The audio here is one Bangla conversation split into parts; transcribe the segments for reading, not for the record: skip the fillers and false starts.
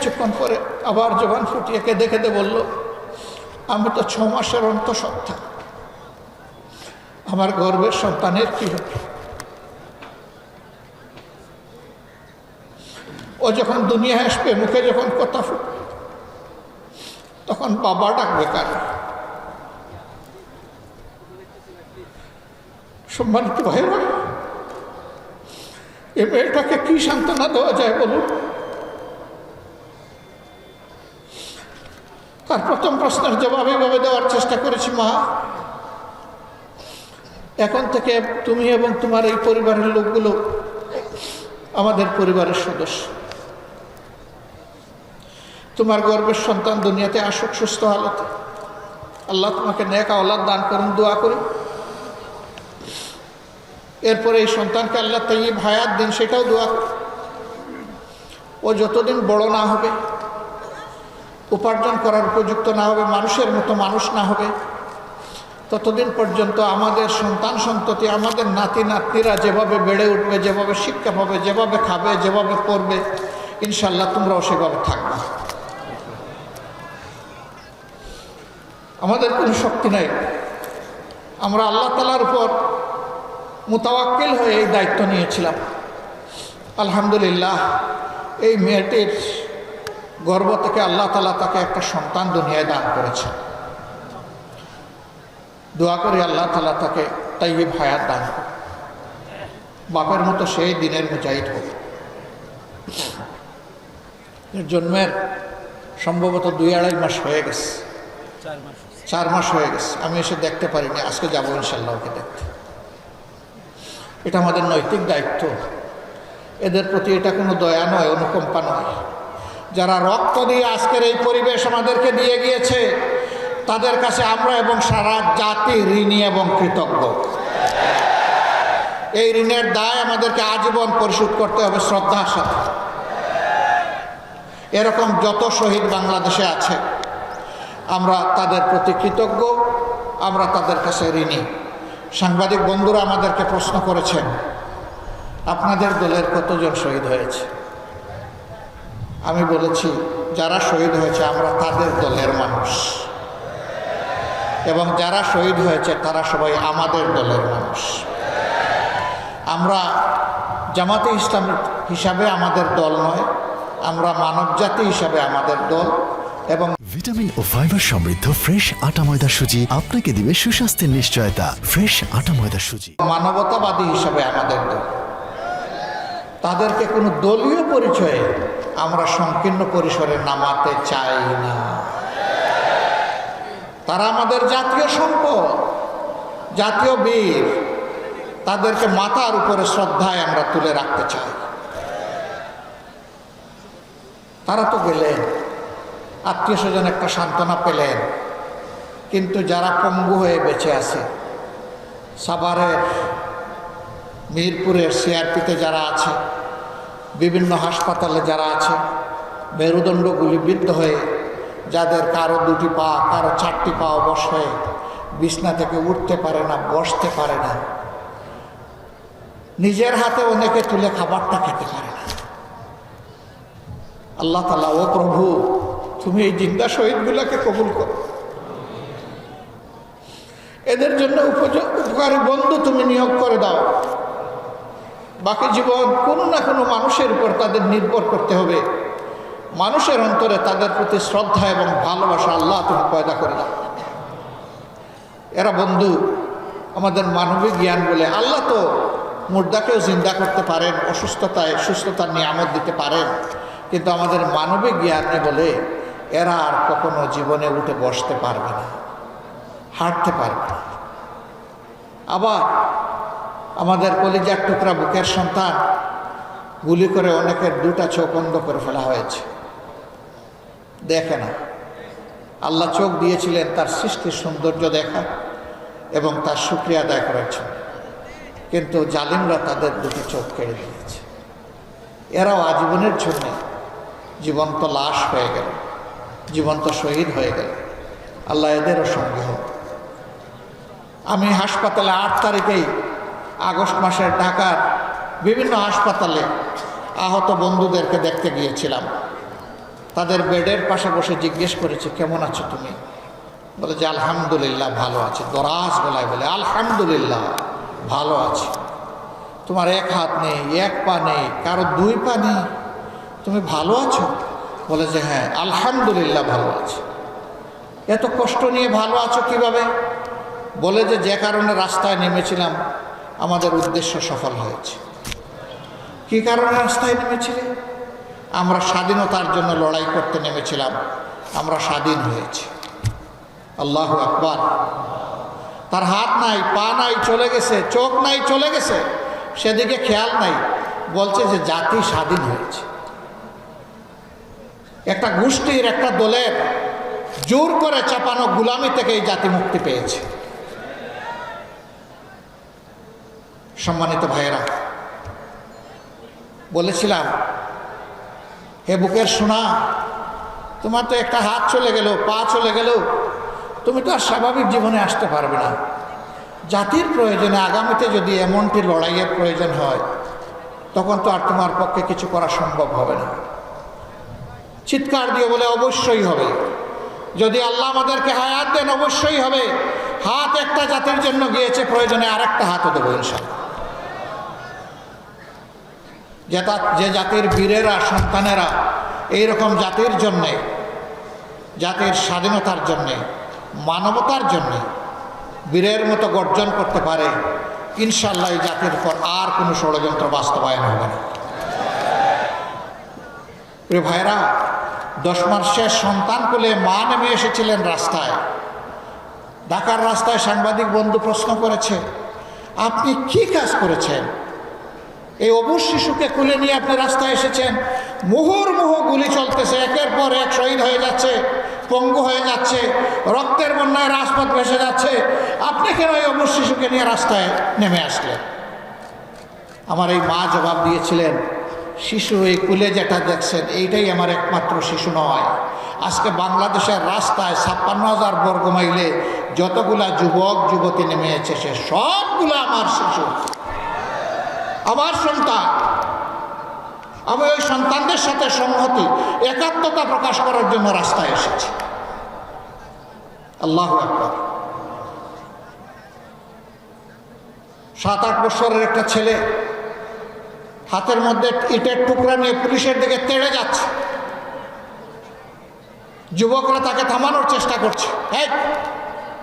কিছুক্ষণ পরে আবার জবান ফুটিয়ে কেঁদে কেঁদে বলল, আমি তো 6 মাসের অন্তঃসত্ত্বা, আমার গর্ভের সন্তানের কি হবে? ও যখন দুনিয়া আসবে, মুখে যখন কথা ফুটবে, তখন বাবা ডাকবে কার? সম্মানিত ভাইরা, এ মেয়েটাকে কি সান্ত্বনা দেওয়া যায় বলুন? তার প্রথম প্রশ্নের জবাব এইভাবে দেওয়ার চেষ্টা করেছি, মা, এখন থেকে তুমি এবং তোমার এই পরিবারের লোকগুলো আমাদের পরিবারের সদস্য। তোমার গর্ভের সন্তান দুনিয়াতে আসুক সুস্থ হালতে, আল্লাহ তোমাকে নেক আওলাদ দান করুন, দোয়া করি। এরপরে এই সন্তানকে আল্লাহ তাইয়্যিব হায়াত দিন, সেটাও দোয়া করি। ও যতদিন বড় না হবে, উপার্জন করার উপযুক্ত না হবে, মানুষের মতো মানুষ না হবে, ততদিন পর্যন্ত আমাদের সন্তান সন্ততি, আমাদের নাতি নাতনিরা যেভাবে বেড়ে উঠবে, যেভাবে শিক্ষা পাবে, যেভাবে খাবে, যেভাবে পড়বে, ইনশাল্লাহ তোমরাও সেভাবে থাকবে। আমাদের কোনো শক্তি নাই, আমরা আল্লাহ তাআলার উপর মুতাওয়াক্কিল হয়ে এই দায়িত্ব নিয়েছিলাম। আলহামদুলিল্লাহ, এই মেয়েটির গর্ভ থেকে আল্লাহ তাআলা তাকে একটা সন্তান দুনিয়ায় দান করেছে। দোয়া করি আল্লাহ তাআলা তাকে তাইয়্যিব হায়াত দান করে, বাপের মতো সেই দিনের মুজাহিদ হোক। জন্মের সম্ভবত 2-2.5 মাস হয়ে গেছে, 4 মাস হয়ে গেছে। আমি এসে দেখতে পারিনি, আজকে যাবো ইনশাল্লাহ ওকে দেখতে। এটা আমাদের নৈতিক দায়িত্ব। এদের প্রতি এটা কোনো দয়া নয়, অনুকম্পা নয়। যারা রক্ত দিয়ে আজকের এই পরিবেশ আমাদেরকে দিয়ে গিয়েছে, তাদের কাছে আমরা এবং সারা জাতি ঋণী এবং কৃতজ্ঞ। এই ঋণের দায় আমাদেরকে আজীবন পরিশোধ করতে হবে শ্রদ্ধার সাথে। এরকম যত শহীদ বাংলাদেশে আছে, আমরা তাদের প্রতি কৃতজ্ঞ, আমরা তাদের কাছে ঋণী। সাংবাদিক বন্ধুরা আমাদেরকে প্রশ্ন করেছেন, আপনাদের দলের কতজন শহীদ হয়েছে? আমি বলেছি, যারা শহীদ হয়েছে আমরা তাদের দলের মানুষ, এবং যারা শহীদ হয়েছে তারা সবাই আমাদের দলের মানুষ। আমরা জামাতে ইসলাম হিসাবে আমাদের দল নয়, আমরা মানবজাতি হিসাবে আমাদের দল। এবং ভিটামিন ও ফাইবার সমৃদ্ধ ফ্রেশ আটা ময়দা সুজি আপনাকে দিবে সুস্বাস্থ্যের নিশ্চয়তা। ফ্রেশ আটা ময়দা সুজি। মানবতাবাদী হিসাবে আমাদের দল। তাদেরকে কোনো দলীয় পরিচয়ে আমরা সংকীর্ণ পরিসরে নামাতে চাই না। তারা আমাদের জাতীয় সম্পদ, জাতীয় বীর। তাদেরকে মাথার উপরে শ্রদ্ধায় আমরা তুলে রাখতে চাই। তারা তো গেলেন, আত্মীয় স্বজন একটা সান্ত্বনা পেলেন, কিন্তু যারা পঙ্গু হয়ে বেঁচে আছে, সাভারের, মিরপুরের সিআরপিতে যারা আছে, বিভিন্ন হাসপাতালে যারা আছে, মেরুদণ্ড গুলিবিদ্ধ হয়ে, যাদের কারো 2টি পা, কারো 4টি পা অবশ হয়ে বিছনা থেকে উঠতে পারে না, বসতে পারে না, নিজের হাতে অনেকে তুলে খাবারটা খেতে পারে না। আল্লাহ তাআলা, ও প্রভু, তুমি এই জিন্দা শহীদগুলোকে কবুল করো। এদের জন্য উপকারী বন্ধু তুমি নিয়োগ করে দাও। বাকি জীবন কোনো না কোনো মানুষের উপর তাদের নির্ভর করতে হবে। মানুষের অন্তরে তাদের প্রতি শ্রদ্ধা এবং ভালোবাসা আল্লাহ তুমি পয়দা করে দাও। এরা বন্ধু, আমাদের মানবিক জ্ঞান বলে। আল্লাহ তো মুর্দাকেও জিন্দা করতে পারেন, অসুস্থতায় সুস্থতার নিয়ামত দিতে পারেন, কিন্তু আমাদের মানবিক জ্ঞানে বলে এরা আর কখনো জীবনে উঠে বসতে পারবে না, হাঁটতে পারবে না। আবার আমাদের কলিজার টুকরা বুকের সন্তান, গুলি করে অনেকের 2টা চোখ বন্ধ করে ফেলা হয়েছে, দেখে না। আল্লাহ চোখ দিয়েছিলেন তার সৃষ্টির সৌন্দর্য দেখা এবং তার শুকরিয়া আদায় করার জন্য, কিন্তু জালিমরা তাদের 2টি চোখ কেড়ে দিয়েছে। এরাও আজীবনের জন্য জীবন্ত লাশ হয়ে গেল, জীবন্ত শহীদ হয়ে গেল। আল্লাহ এদেরও সঙ্গে হোক। আমি হাসপাতালে 8 তারিখেই আগস্ট মাসের ঢাকার বিভিন্ন হাসপাতালে আহত বন্ধুদেরকে দেখতে গিয়েছিলাম। তাদের বেডের পাশে বসে জিজ্ঞেস করেছে, কেমন আছো তুমি? বলে যে আলহামদুলিল্লাহ ভালো আছি। দরাজ গলায় বলে, আলহামদুলিল্লাহ ভালো আছি। তোমার এক হাত নেই, এক পা নেই, কারো দুই পা নেই, তুমি ভালো আছো? বলে যে হ্যাঁ আলহামদুলিল্লাহ ভালো আছি। এত কষ্ট নিয়ে ভালো আছো কিভাবে? বলে যে কারণে রাস্তায় নেমেছিলাম আমাদের উদ্দেশ্য সফল হয়েছে। কি কারণে রাস্তায় নেমেছিলে? আমরা স্বাধীনতার জন্য লড়াই করতে নেমেছিলাম, আমরা স্বাধীন হয়েছি। আল্লাহু আকবার। তার হাত নাই, পা নাই, চলে গেছে, চোখ নাই, চলে গেছে, সেদিকে খেয়াল নাই, বলছে যে জাতি স্বাধীন হয়েছে। একটা গোষ্ঠীর, একটা দলের জোর করে চাপানো গোলামি থেকে এই জাতি মুক্তি পেয়েছে। সম্মানিত ভাইয়েরা, বলেছিলাম হে বুকের সোনা, তোমার তো একটা হাত চলে গেল, পা চলে গেল, তুমি তো আর স্বাভাবিক জীবনে আসতে পারবে না। জাতির প্রয়োজনে আগামীতে যদি এমনটি লড়াইয়ের প্রয়োজন হয়, তখন তো আর তোমার পক্ষে কিছু করা সম্ভব হবে না। চিৎকার দিয়ে বলে অবশ্যই হবে। যদি আল্লাহ আমাদেরকে হায়াত দেন অবশ্যই হবে। হাত একটা জাতির জন্য গিয়েছে, প্রয়োজনে আরেকটা হাতও দেবো ইনশাআল্লাহ। যে জাতির বীরেরা, সন্তানেরা এইরকম জাতির জন্যে, জাতির স্বাধীনতার জন্যে, মানবতার জন্যে বীরের মতো গর্জন করতে পারে, ইনশাআল্লাহ এই জাতির উপর আর কোনো ষড়যন্ত্র বাস্তবায়ন হবে না। প্রিয় ভাইরা, 10 মাসের সন্তান কোলে মা নেমে এসেছিলেন রাস্তায়। ঢাকার রাস্তায় সাংবাদিক বন্ধু প্রশ্ন করেছে, আপনি কি কাজ করেছেন? এই অবুঝ শিশুকে কোলে নিয়ে আপনি রাস্তায় এসেছেন, মুহুর্মুহু গুলি চলতেছে, একের পর এক শহীদ হয়ে যাচ্ছে, পঙ্গু হয়ে যাচ্ছে, রক্তের বন্যায় রাজপথ ভেসে যাচ্ছে, আপনি কেন এই অবুঝ শিশুকে নিয়ে রাস্তায় নেমে আসলেন? আমার এই মা জবাব দিয়েছিলেন, শিশু এই কুলে যেটা দেখছেন এইটাই আমার একমাত্র শিশু নয়। আজকে বাংলাদেশের রাস্তায় 56,000 বর্গ মাইলে যতগুলা যুবক যুবতী নেমে এসেছে সবগুলো আমার শিশু, আমার সন্তান। আমি ওই সন্তানদের সাথে সংহতি, একাত্মতা প্রকাশ করার জন্য রাস্তায় এসেছি। আল্লাহু আকবার। 7-8 বছরের একটা ছেলে হাতের মধ্যে ইটের টুকরা নিয়ে পুলিশের দিকে তেড়ে যাচ্ছে। যুবকরা তাকে থামানোর চেষ্টা করছে। এই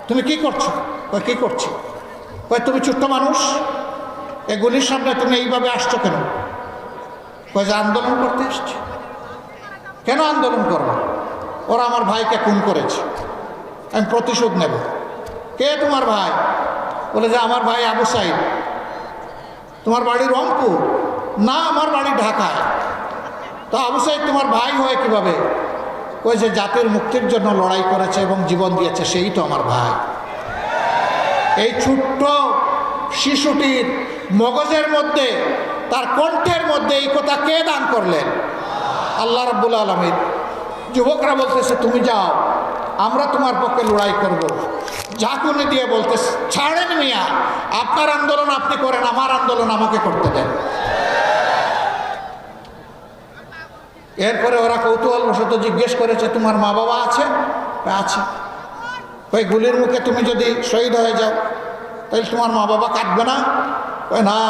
তুমি কি করছো? কি করছো? তুমি ছোট্ট মানুষ, এই গুলির সামনে তুমি এইভাবে আসছো কেন? যে আন্দোলন করতে এসছে। কেন আন্দোলন করবো? ওরা আমার ভাইকে খুন করেছে, আমি প্রতিশোধ নেব। কে তোমার ভাই? বলে যে আমার ভাই আবু সাইদ। তোমার বাড়ি রংপুর? না, আমার বাড়ি ঢাকায়। তো আবু সাইদ তোমার ভাই হয় কিভাবে? ওই যে জাতির মুক্তির জন্য লড়াই করেছে এবং জীবন দিয়েছে, সেই তো আমার ভাই। এই ছোট্ট শিশুটির মগজের মধ্যে, তার কণ্ঠের মধ্যে এই কথা কে দান করলেন? আল্লাহ রাব্বুল আলামিন। যুবকরা বলতেছে তুমি যাও, আমরা তোমার পক্ষে লড়াই করব। ঝাঁকুনি দিয়ে বলতেছে ছাড়েন মিয়া, আপনার আন্দোলন আপনি করেন, আমার আন্দোলন আমাকে করতে দেন। এরপরে ওরা কৌতূহলবশত জিজ্ঞেস করেছে তোমার মা বাবা আছে? আছে। ওই গুলির মুখে তুমি যদি শহীদ হয়ে যাও তাহলে তোমার মা বাবা কাঁদবে না? না,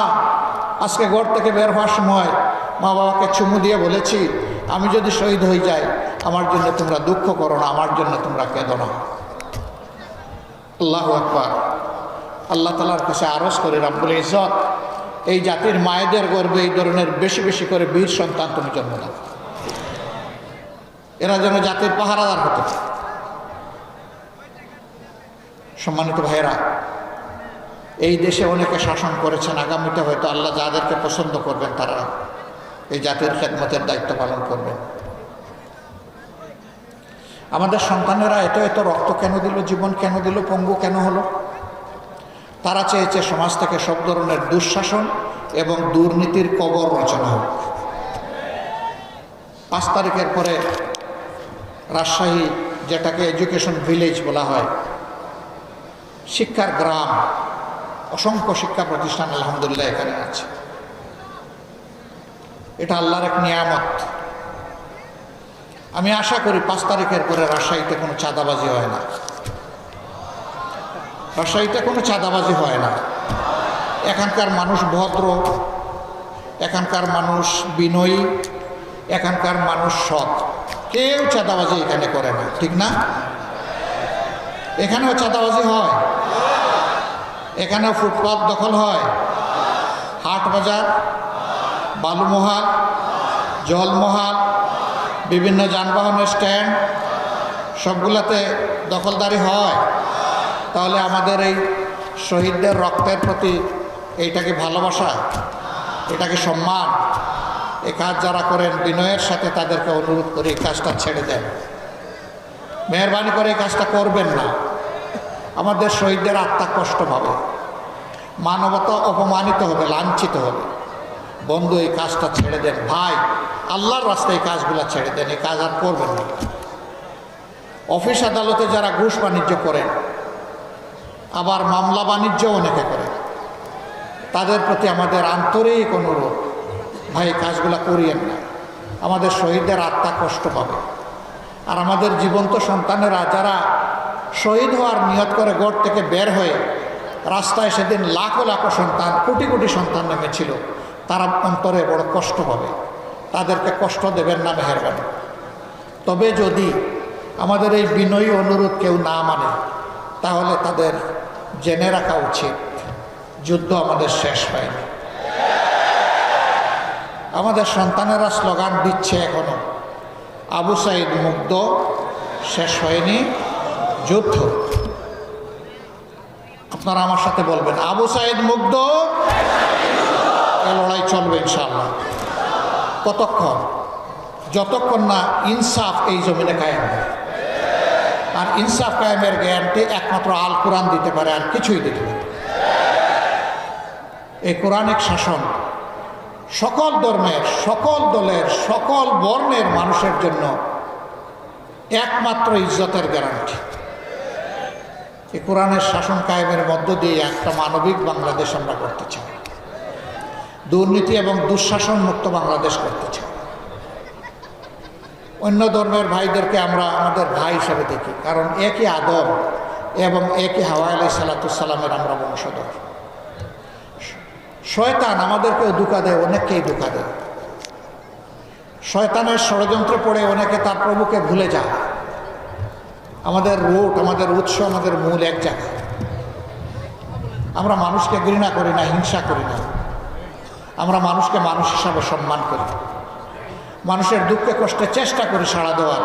আজকে ঘর থেকে বের হওয়ার সময় মা বাবাকে চুমু দিয়ে বলেছি, আমি যদি শহীদ হয়ে যাই আমার জন্য তোমরা দুঃখ করো না, আমার জন্য তোমরা কেঁদো না। আল্লাহু আকবার। আল্লাহ তাআলার কাছে আরজ করে রব্বুল ইজ্জত এই জাতির মায়েদের গর্ভে এই ধরনের বেশি বেশি করে বীর সন্তান তুমি জন্ম দাও, এরা যেন জাতির পাহারাদার হতে। সম্মানিত ভাইয়েরা, এই দেশে অনেকে শাসন করেছেন, আগামীতে হয়তো আল্লাহ যাদেরকে পছন্দ করবেন তারা এই জাতির খেদমতের দায়িত্ব পালন করবেন। আমাদের সন্তানেরা এত এত রক্ত কেন দিল, জীবন কেন দিল, পঙ্গু কেন হলো? তারা চেয়েছে সমাজ থেকে সব ধরনের দুঃশাসন এবং দুর্নীতির কবর রচনা হোক। 5 তারিখের পরে রাজশাহী, যেটাকে এডুকেশন ভিলেজ বলা হয়, শিক্ষার গ্রাম, অসংখ্য শিক্ষা প্রতিষ্ঠান আলহামদুলিল্লাহ এখানে আছে। এটা আল্লাহর এক নিয়ামত। আমি আশা করি 5 তারিখের পরে রাজশাহীতে কোনো চাঁদাবাজি হয় না। রাজশাহীতে কোনো চাঁদাবাজি হয় না। এখানকার মানুষ ভদ্র, এখানকার মানুষ বিনয়ী, এখানকার মানুষ সৎ। কেউ চাঁদাবাজি এখানে করে না, ঠিক না? এখানেও চাঁদাবাজি হয়, এখানেও ফুটপাত দখল হয়, হাট বাজার, বালুমহাল, জলমহাল, বিভিন্ন যানবাহনের স্ট্যান্ড সবগুলাতে দখলদারি হয়। তাহলে আমাদের এই শহীদদের রক্তের প্রতি এইটাকে ভালোবাসা, এটাকে সম্মান। এই কাজ যারা করেন বিনয়ের সাথে তাদেরকে অনুরোধ করে এই কাজটা ছেড়ে দেন, মেহরবানি করে এই কাজটা করবেন না। আমাদের শহীদদের আত্মা কষ্ট পাবে, মানবতা অপমানিত হবে, লাঞ্ছিত হবে। বন্ধু, এই কাজটা ছেড়ে দেন ভাই, আল্লাহর রাস্তায় এই কাজগুলো ছেড়ে দেন, এই কাজ আর করবেন না। অফিস আদালতে যারা ঘুষ বাণিজ্য করেন, আবার মামলা বাণিজ্য অনেকে করেন, তাদের প্রতি আমাদের আন্তরিক অনুরোধ, ভাই এই কাজগুলো করিয়েন না। আমাদের শহীদদের আত্মা কষ্ট পাবে। আর আমাদের জীবন্ত সন্তানেরা যারা শহীদ হওয়ার নিয়ত করে গড় থেকে বের হয়ে রাস্তায় সেদিন লাখো লাখো সন্তান, কোটি কোটি সন্তান নেমেছিল, তারা অন্তরে বড় কষ্ট পাবে। তাদেরকে কষ্ট দেবেন না, মেহেরবানি। তবে যদি আমাদের এই বিনয়ী অনুরোধ কেউ না মানে, তাহলে তাদের জেনে রাখা উচিত যুদ্ধ আমাদের শেষ হয়নি। আমাদের সন্তানেরা স্লোগান দিচ্ছে এখনো, আবু সাইদ মুগ্ধ, শেষ হয়নি যুদ্ধ। আপনারা আমার সাথে বলবেন, আবু সাইদ মুগ্ধ, এ লড়াই চলবে ইনশাআল্লাহ। কতক্ষণ? যতক্ষণ না ইনসাফ এই জমিনে কায়েম হয়। আর ইনসাফ কায়েমের গ্যারান্টি একমাত্র আল কোরআন দিতে পারে, আর কিছুই দিতে পারে। এই কোরআনিক শাসন সকল ধর্মের, সকল দলের, সকল বর্ণের মানুষের জন্য একমাত্র ইজ্জতের গ্যারান্টি। এই কোরআনের শাসন কায়েমের মধ্য দিয়ে একটা মানবিক বাংলাদেশ আমরা করতে চাই, দুর্নীতি এবং দুঃশাসন মুক্ত বাংলাদেশ করতে চাই। অন্য ধর্মের ভাইদেরকে আমরা আমাদের ভাই হিসেবে দেখি, কারণ একই আদম এবং একই হাওয়া আলাইহিস সালামের আমরা বংশধর। শয়তান আমাদেরকেও ধোঁকা দেয়, অনেককেই ধোঁকা দেয়। শয়তানের ষড়যন্ত্রে পড়ে অনেকে তার প্রভুকে ভুলে যায়। আমাদের রুট, আমাদের উৎস, আমাদের মূল এক জায়গায়। আমরা মানুষকে ঘৃণা করি না, হিংসা করি না। আমরা মানুষকে মানুষ হিসাবে সম্মান করি। মানুষের দুঃখে কষ্টে চেষ্টা করি সাড়া দেওয়ার,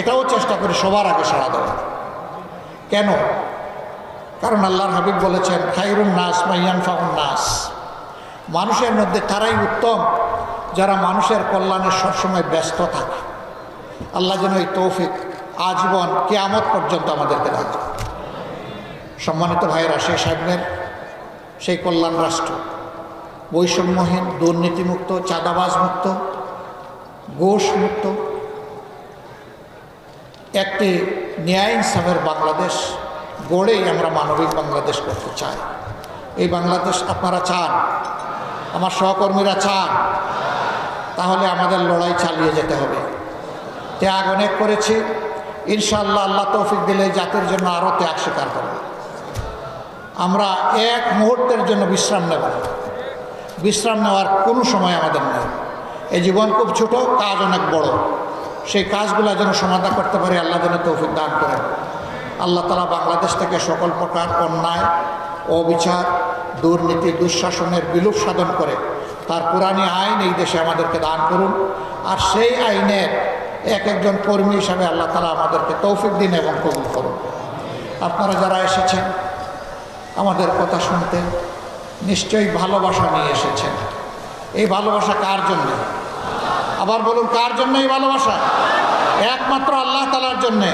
এটাও চেষ্টা করি সবার আগে সাড়া দেওয়ার। কেন? কারণ আল্লাহর হাবিব বলেছেন, খায়রুন নাস মাইয়ানফাউন নাস, মানুষের মধ্যে তারাই উত্তম যারা মানুষের কল্যাণে সবসময় ব্যস্ত থাকে। আল্লাহ যেন এই তৌফিক আজীবন কিয়ামত পর্যন্ত আমাদেরকে রাখে। সম্মানিত ভাইয়েরা, সেই সামনের সেই কল্যাণ রাষ্ট্র বৈষম্যহীন, দুর্নীতিমুক্ত, চাঁদাবাজ মুক্ত, ঘুষ মুক্ত একটি ন্যায় ইনসাফের বাংলাদেশ গড়েই আমরা মানবিক বাংলাদেশ করতে চাই। এই বাংলাদেশ আপনারা চান, আমার সহকর্মীরা চান, তাহলে আমাদের লড়াই চালিয়ে যেতে হবে। ত্যাগ অনেক করেছি, ইনশাআল্লাহ আল্লাহ তৌফিক দিলে জাতির জন্য আরও ত্যাগ স্বীকার করব। আমরা এক মুহূর্তের জন্য বিশ্রাম নেব না। বিশ্রাম নেওয়ার কোনো সময় আমাদের নেই। এই জীবন খুব ছোট, কাজ অনেক বড়। সেই কাজগুলো যেন সমাধান করতে পারি, আল্লাহ যেন তৌফিক দান করেন। আল্লাহ তাআলা বাংলাদেশ থেকে সকল প্রকার অন্যায়, অবিচার, দুর্নীতি, দুঃশাসনের বিলোপ সাধন করে তার কোরআনী আইন এই দেশে আমাদেরকে দান করুন। আর সেই আইনের এক একজন কর্মী হিসাবে আল্লাহ তাআলা আমাদেরকে তৌফিক দিন এবং কবুল করুন। আপনারা যারা এসেছেন আমাদের কথা শুনতে, নিশ্চয়ই ভালোবাসা নিয়ে এসেছেন। এই ভালোবাসা কার জন্যে? আবার বলুন, কার জন্য এই ভালোবাসা? একমাত্র আল্লাহ তাআলার জন্যে।